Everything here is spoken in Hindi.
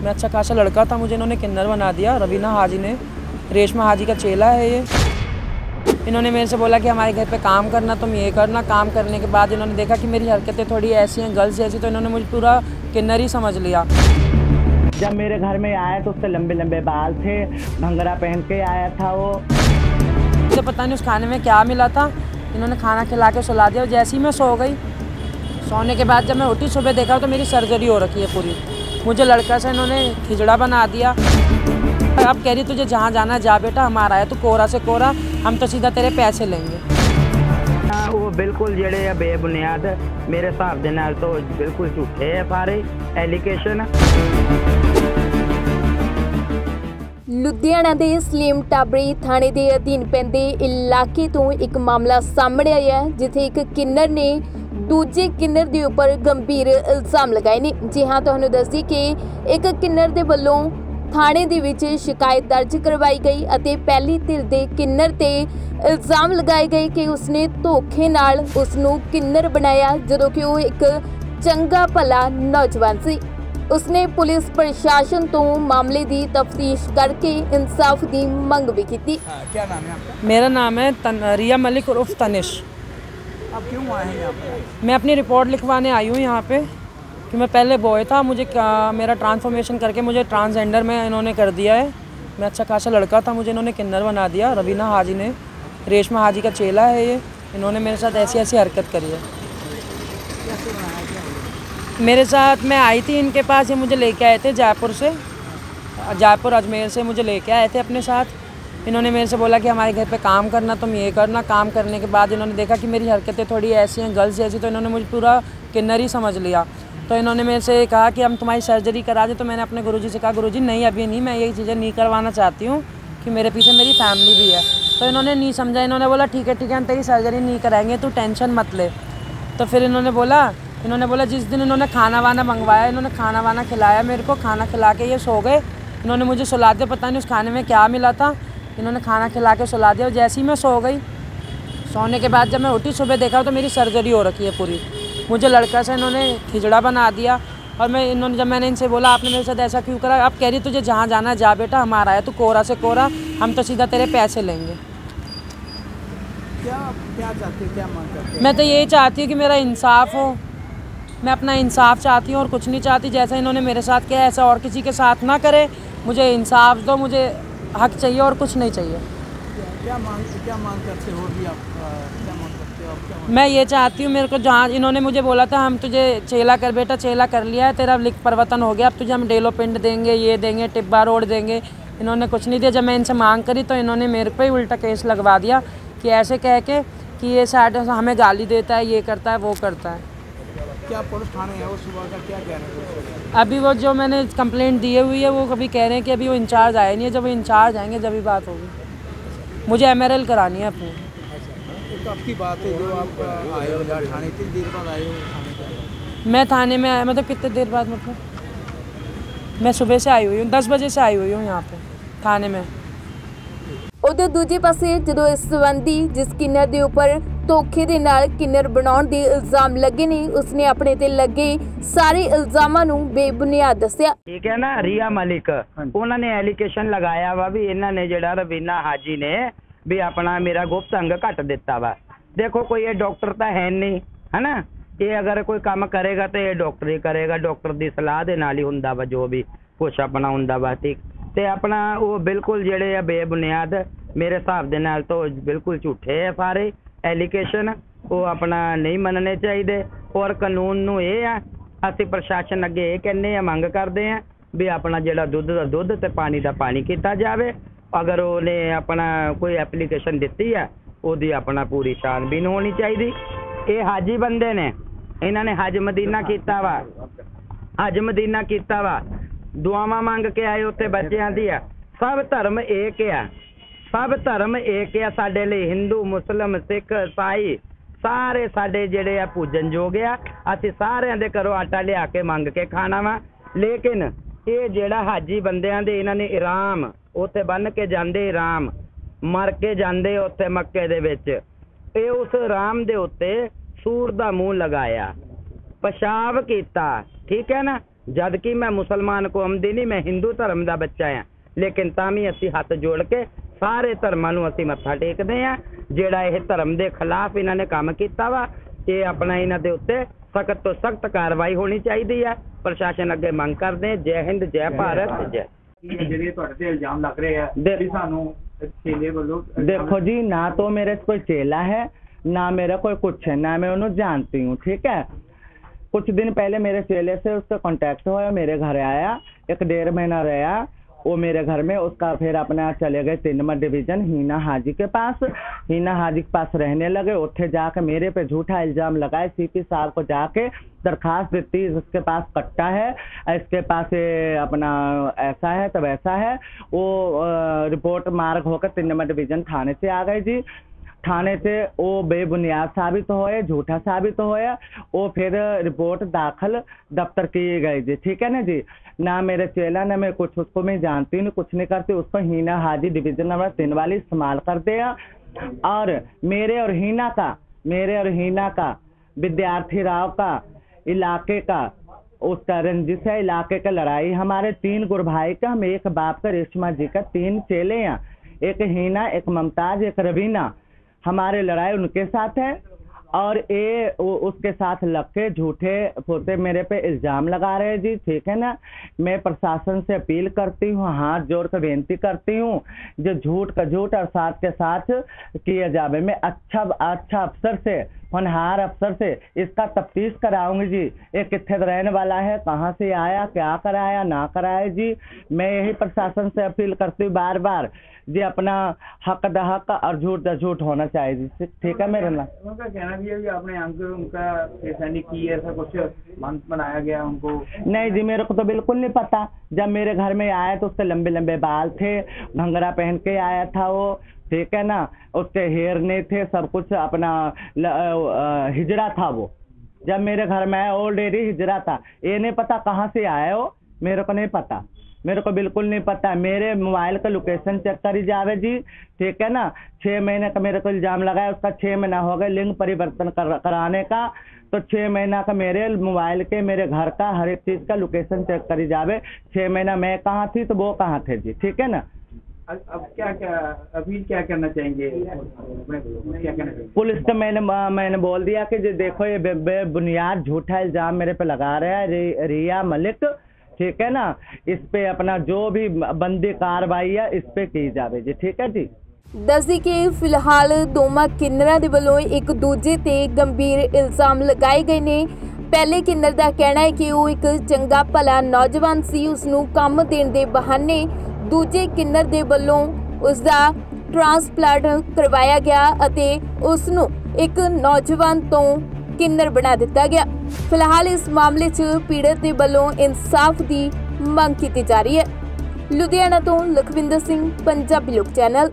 मैं अच्छा खासा लड़का था, मुझे इन्होंने किन्नर बना दिया। रवीना हाजी ने, रेशमा हाजी का चेला है ये। इन्होंने मेरे से बोला कि हमारे घर पे काम करना, तुम ये करना। काम करने के बाद इन्होंने देखा कि मेरी हरकतें थोड़ी ऐसी हैं, गर्ल्स जैसी, तो इन्होंने मुझे पूरा किन्नर ही समझ लिया। जब मेरे घर में आया तो उससे लंबे लंबे बाल थे, भंगरा पहन के आया था वो। मुझे पता नहीं उस खाने में क्या मिला था, इन्होंने खाना खिला के सुला दिया। जैसे ही मैं सो गई, सोने के बाद जब मैं उठी सुबह देखा तो मेरी सर्जरी हो रखी है पूरी। मुझे लड़का से इन्होंने खिचड़ा बना दिया। अब कह रही तुझे जहाँ जाना जा बेटा, हमारा है, तू कोरा से कोरा, हम तो सीधा तेरे पैसे लेंगे। वो बिल्कुल जेड़े है बेबुनियाद, मेरे हिसाब दे नाल तो बिल्कुल झूठे है सारे एलिगेशन। लुधियाना के सलीम टाबरी थाने के अधीन पैंदे इलाके तो एक मामला सामने आया है, जिथे एक किन्नर ने दूजे किन्नर के उपर गंभीर इल्जाम लगाए ने। जी हाँ, तुहानूं दस दी कि एक किन्नर के वल्लों थाने दे विच शिकायत दर्ज करवाई गई अते पहली धिर दे किन्नर ते इल्जाम लगाए गए कि उसने धोखे नाल उसनूं किन्नर बनाया, जदों कि वो एक चंगा भला नौजवान सी। उसने पुलिस प्रशासन तो मामले की तफ्तीश करके इंसाफ की मंग भी की। क्या नाम है आपका? मेरा नाम है रिया मलिक उर्फ तनिश। आप क्यों आए हैं यहाँ पर? मैं अपनी रिपोर्ट लिखवाने आई हूँ यहाँ पे कि मैं पहले बॉय था, मुझे मेरा ट्रांसफॉर्मेशन करके मुझे ट्रांसजेंडर में इन्होंने कर दिया है। मैं अच्छा खासा लड़का था, मुझे इन्होंने किन्नर बना दिया। रवीना हाजी ने, रेशमा हाजी का चेला है ये। इन्होंने मेरे साथ ऐसी ऐसी हरकत करी है। मेरे साथ मैं आई थी इनके पास, ये मुझे लेके आए थे जयपुर अजमेर से मुझे लेके आए थे अपने साथ। इन्होंने मेरे से बोला कि हमारे घर पे काम करना, तुम ये करना। काम करने के बाद इन्होंने देखा कि मेरी हरकतें थोड़ी ऐसी हैं, गर्ल्स जैसी, तो इन्होंने मुझे पूरा किन्नर ही समझ लिया। तो इन्होंने मेरे से कहा कि हम तुम्हारी सर्जरी करा दें। तो मैंने अपने गुरुजी से कहा गुरुजी नहीं, अभी नहीं, मैं यही चीज़ें नहीं करवाना चाहती हूँ कि मेरे पीछे मेरी फैमिली भी है। तो इन्होंने नहीं समझा, इन्होंने बोला ठीक है हम तेरी सर्जरी नहीं कराएंगे, तू टेंशन मत ले। तो फिर इन्होंने बोला जिस दिन इन्होंने खाना वाना मंगवाया, इन्होंने खाना वाना खिलाया मेरे को, खाना खिला के ये सो गए। इन्होंने मुझे सुला दिया, पता नहीं उस खाने में क्या मिला था, इन्होंने खाना खिला के सुला दिया। जैसे ही मैं सो गई, सोने के बाद जब मैं उठी सुबह देखा तो मेरी सर्जरी हो रखी है पूरी। मुझे लड़का से इन्होंने खिचड़ा बना दिया। और जब मैंने इनसे बोला आपने मेरे साथ ऐसा क्यों करा, अब कह रही तुझे जहाँ जाना जा बेटा, हमारा है, तू कोरा से कोरा, हम तो सीधा तेरे पैसे लेंगे। क्या चाहती है, क्या मांग करते हैं? मैं तो यही चाहती हूँ कि मेरा इंसाफ हो। मैं अपना इंसाफ चाहती हूँ और कुछ नहीं चाहती। जैसा इन्होंने मेरे साथ किया ऐसा और किसी के साथ ना करे। मुझे इंसाफ दो, मुझे हक चाहिए और कुछ नहीं चाहिए। क्या मांग करते हो भी आप? क्या मांग करते हो आप? मैं ये चाहती हूँ, मेरे को जहाँ इन्होंने मुझे बोला था हम तुझे चेला कर बेटा, चेला कर लिया है, तेरा लिख परिवर्तन हो गया, अब तुझे हम डेलो पिंड देंगे, ये देंगे, टिब्बा रोड देंगे। इन्होंने कुछ नहीं दिया। जब मैं इनसे मांग करी तो इन्होंने मेरे पे ही उल्टा केस लगवा दिया कि ऐसे कह के कि ये साइड हमें गाली देता है, ये करता है, वो करता है। क्या पुलिस थाने है वो सुबह का क्या कह रहे हैं? अभी वो जो मैंने कंप्लेंट दी हुई है वो कभी कह रहे हैं कि अभी वो इंचार्ज आए नहीं है, जब वो इंचार्ज आएंगे जब भी बात होगी। मुझे MRL करानी है अपनी। तो आपकी बात है जो आप आए हो यहाँ थाने, कितनी देर बाद आए हो थाने पर? मैं थाने में आया मतलब कितने देर बाद, मतलब मैं सुबह से आई हुई हूँ, 10 बजे से आई हुई हूँ यहाँ पे थाने में। उधर दूजे पासे जदों इस संबंधी जिस किन्नर के उपर धोखे दे नाल किन्नर बनाउण दे इल्जाम लगे ने, उसने अपने ते लगे सारे इल्जामां नूं बेबुनियाद दस्सिया। ठीक है ना, रिया मलिक उन्होंने एलिगेशन लगाया वा भी इन्होंने जेड़ा रवीना हाजी ने भी अपना मेरा गुप्त अंग घट दिता वा। देखो कोई ये डॉक्टर तो है नहीं, है ना, ये अगर कोई काम करेगा तो ये डॉक्टर ही करेगा, डॉक्टर की सलाह दे नाल ही हुंदा वा जो भी कुछ अपना हुंदा वा। ठीक ते अपना वो बिल्कुल जेड़े है बेबुनियाद, मेरे हिसाब दे नाल तो बिल्कुल झूठे है सारे एलिगेशन, वो अपना नहीं मनने चाहिए। और कानून नूं ये है, असीं प्रशासन अगे ये कहने हैं, मंग करते हैं भी अपना जेड़ा दुध दा दुध ते पानी दा पानी किया जाए। अगर उन्हें अपना कोई एप्लीकेशन दी है उसकी अपना पूरी छानबीन होनी चाहिए। ये हाजी बंदे ने, इन्होंने हज मदीना किया वा, हज मदीना किया वा, दुआवां मंग के आए उत्थे बच्चों दी। सब धर्म एक है, सब धर्म एक है साडे लई, हिंदू मुस्लिम सिख ईसाई सारे साडे जेड़े आ पूजन योग आ। असीं सारिआं दे घरों आटा लिया के मंग के खाना वा। लेकिन ये जेड़ा हाजी बंदियां दे इन्हां ने इराम उत्थे बन के जांदे, इराम मर के जांदे उत्थे मक्के दे विच, ये उस इराम दे उत्ते सूर दा मूँह लगाया, पेशाब कीता, ठीक है ना, जद कि मैं मुसलमान कौम दी नहीं, मैं हिंदू धर्म का बच्चा हाँ, लेकिन तां भी असीं हथ जोड़ के सारे धर्मां नूं असीं मत्था टेकदे हाँ। जिहड़ा इह धर्म दे खिलाफ इन्हां ने काम कीता वा, ये अपना इन्हां दे उत्ते सख्त तो सख्त कार्रवाई होनी चाहिए है। प्रशासन अगे मंग करते हैं। जय हिंद, जय भारत, जय। ਜਿਹੜੇ ਤੁਹਾਡੇ ਤੇ ਇਲਜ਼ਾਮ ਲੱਗ ਰਹੇ ਆ ਵੀ ਸਾਨੂੰ ਚੇਲੇ ਵੱਲੋਂ देखो जी, ना तो मेरे से कोई चेला है, ना मेरा कोई कुछ है, ना मैं उन्हें जानती हूँ, ठीक है। कुछ दिन पहले मेरे चेले से उसका कांटेक्ट हुआ, मेरे घर आया, 1-1.5 महीना रहा वो मेरे घर में। उसका फिर अपना चले गए 3 नंबर डिवीजन हीना हाजी के पास। हीना हाजी के पास रहने लगे। उत्थे जाके मेरे पे झूठा इल्ज़ाम लगाए। सीपी साहब को जाके दरखास्त देती, इसके पास कट्टा है, इसके पास ये अपना ऐसा है तो वैसा है। वो रिपोर्ट मार्ग होकर 3 नंबर डिवीजन थाने से आ गए जी। थाने से वो बेबुनियाद साबित होए, झूठा साबित होया। वो फिर रिपोर्ट दाखिल दफ्तर की गई जी, ठीक है ना जी। ना मेरे चेला ना मैं कुछ, उसको मैं जानती नहीं, कुछ नहीं करती। उसको हीना हाजी डिवीजन नंबर 3 वाली इस्तेमाल करते हैं। और मेरे और हीना का विद्यार्थी राव का इलाके का उसका रंजिश है, इलाके का लड़ाई। हमारे 3 गुरु भाई का, हम एक बाप का, रेशमा जी का 3 चेले हैं, एक हीना, एक मुमताज, एक रवीना। हमारे लड़ाई उनके साथ है और ये उसके साथ लग के झूठे फूटे मेरे पे इल्ज़ाम लगा रहे हैं जी, ठीक है ना। मैं प्रशासन से अपील करती हूँ, हाथ जोड़ कर बेनती करती हूँ, जो झूठ का झूठ और साथ के साथ किया जावे। मैं अच्छा अफसर से, होनहार अफसर से इसका तफ्तीश कराऊंगी जी। ये कितने रहने वाला है, कहाँ से आया, क्या कराया ना कराया जी। मैं यही प्रशासन से अपील करती हूँ बार बार जी, अपना हक द हक और झूठ द झूठ होना चाहिए जी, ठीक है। मेरा नाम उनका कहना भी है कि अपने अंग उनका सैनिक की ऐसा कुछ मंत्र बनाया गया उनको। नहीं जी, मेरे को तो बिल्कुल नहीं पता। जब मेरे घर में आया तो उसके लंबे लंबे बाल थे, घंघरा पहन के आया था वो, ठीक है ना। उसके हेयर नहीं थे, सब कुछ अपना हिजड़ा था वो। जब मेरे घर में आया ऑलरेडी हिजड़ा था। ये नहीं पता कहाँ से आया वो, मेरे को नहीं पता, मेरे को बिल्कुल नहीं पता। मेरे मोबाइल का लोकेशन चेक करी जावे जी, ठीक है ना। 6 महीने का मेरे को इल्ज़ाम लगाया, उसका 6 महीना हो गया लिंग परिवर्तन कराने का। तो 6 महीना का मेरे मोबाइल के, मेरे घर का, हर एक चीज़ का लोकेशन चेक करी जावे। 6 महीना मैं कहाँ थी तो वो कहाँ थे जी, ठीक है ना। अब क्या अभी क्या करना चाहेंगे, क्या करना चाहिए? पुलिस को मैंने बोल दिया कि जो देखो ये बेबुनियाद झूठा इल्ज़ाम मेरे पे लगा रहा है रिया मलिक, ठीक है ना। इस पे अपना जो भी बंदी कार्रवाई है इस पे की जावे जी, ठीक है जी। दसदी कि फिलहाल दोवां किन्नरां दे वल्लों एक दूजे ते गंभीर इल्जाम लगाए गए ने। पहले किन्नर दा कहना है कि वो एक चंगा भला नौजवान सी, उसनूं काम देण दे बहाने दूजे किन्नर दे वल्लों उसदा ट्रांसप्लांट करवाया गया अते उसनूं एक नौजवान तो किन्नर बना दिता गया। फिलहाल इस मामले च पीड़ित दे वल्लों इंसाफ दी मंग की जा रही है। लुधियाना तो लखविंदर सिंह, पंजाबी लोक चैनल।